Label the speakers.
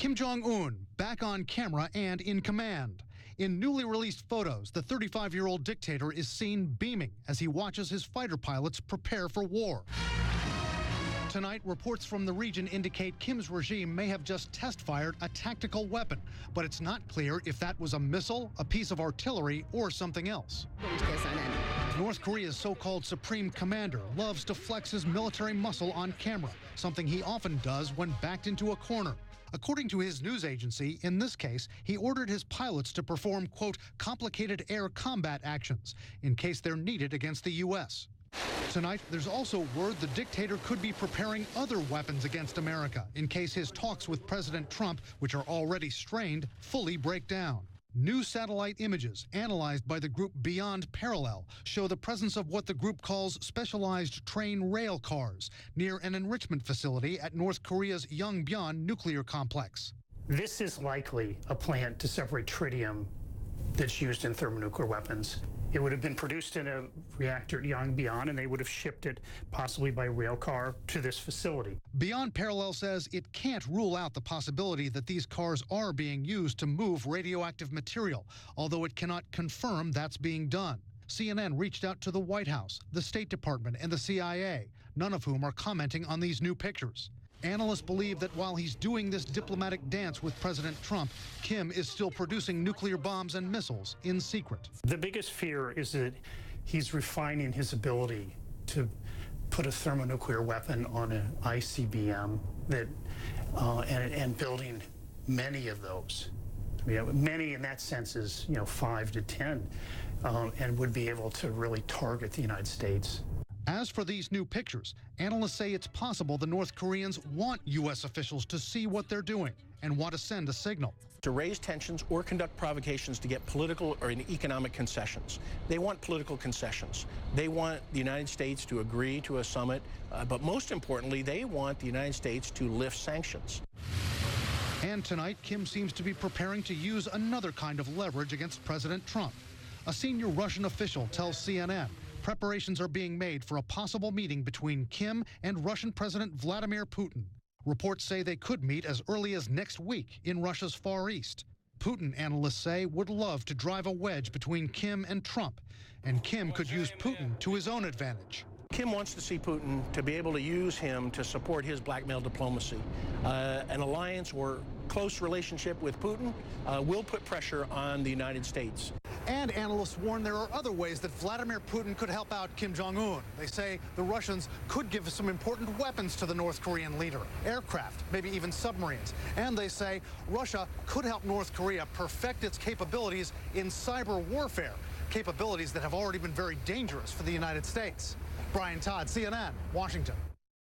Speaker 1: Kim Jong-un back on camera and in command. In newly released photos, the 35-year-old dictator is seen beaming as he watches his fighter pilots prepare for war. Tonight, reports from the region indicate Kim's regime may have just test-fired a tactical weapon, but it's not clear if that was a missile, a piece of artillery, or something else. North Korea's so-called supreme commander loves to flex his military muscle on camera, something he often does when backed into a corner. According to his news agency, in this case, he ordered his pilots to perform, quote, complicated air combat actions in case they're needed against the U.S. Tonight, there's also word the dictator could be preparing other weapons against America in case his talks with President Trump, which are already strained, fully break down. New satellite images analyzed by the group Beyond Parallel show the presence of what the group calls specialized train rail cars near an enrichment facility at North Korea's Yongbyon nuclear complex.
Speaker 2: This is likely a plant to separate tritium that's used in thermonuclear weapons. It would have been produced in a reactor at Yongbyon, and they would have shipped it, possibly by rail car, to this facility.
Speaker 1: Beyond Parallel says it can't rule out the possibility that these cars are being used to move radioactive material, although it cannot confirm that's being done. CNN reached out to the White House, the State Department, and the CIA, none of whom are commenting on these new pictures. Analysts believe that while he's doing this diplomatic dance with President Trump, Kim is still producing nuclear bombs and missiles in secret.
Speaker 2: The biggest fear is that he's refining his ability to put a thermonuclear weapon on an ICBM and building many of those. Many in that sense is 5 to 10, and would be able to really target the United States.
Speaker 1: As for these new pictures, analysts say it's possible the North Koreans want U.S. officials to see what they're doing and want to send a signal.
Speaker 3: To raise tensions or conduct provocations to get political or economic concessions. They want political concessions. They want the United States to agree to a summit, but most importantly, they want the United States to lift sanctions.
Speaker 1: And tonight, Kim seems to be preparing to use another kind of leverage against President Trump. A senior Russian official tells CNN preparations are being made for a possible meeting between Kim and Russian President Vladimir Putin. Reports say they could meet as early as next week in Russia's Far East. Putin, analysts say, would love to drive a wedge between Kim and Trump, and Kim could use Putin to his own advantage.
Speaker 3: Kim wants to see Putin to be able to use him to support his blackmail diplomacy. An alliance or close relationship with Putin will put pressure on the United States.
Speaker 1: And analysts warn there are other ways that Vladimir Putin could help out Kim Jong-un. They say the Russians could give some important weapons to the North Korean leader, aircraft, maybe even submarines. And they say Russia could help North Korea perfect its capabilities in cyber warfare, capabilities that have already been very dangerous for the United States. Brian Todd, CNN, Washington.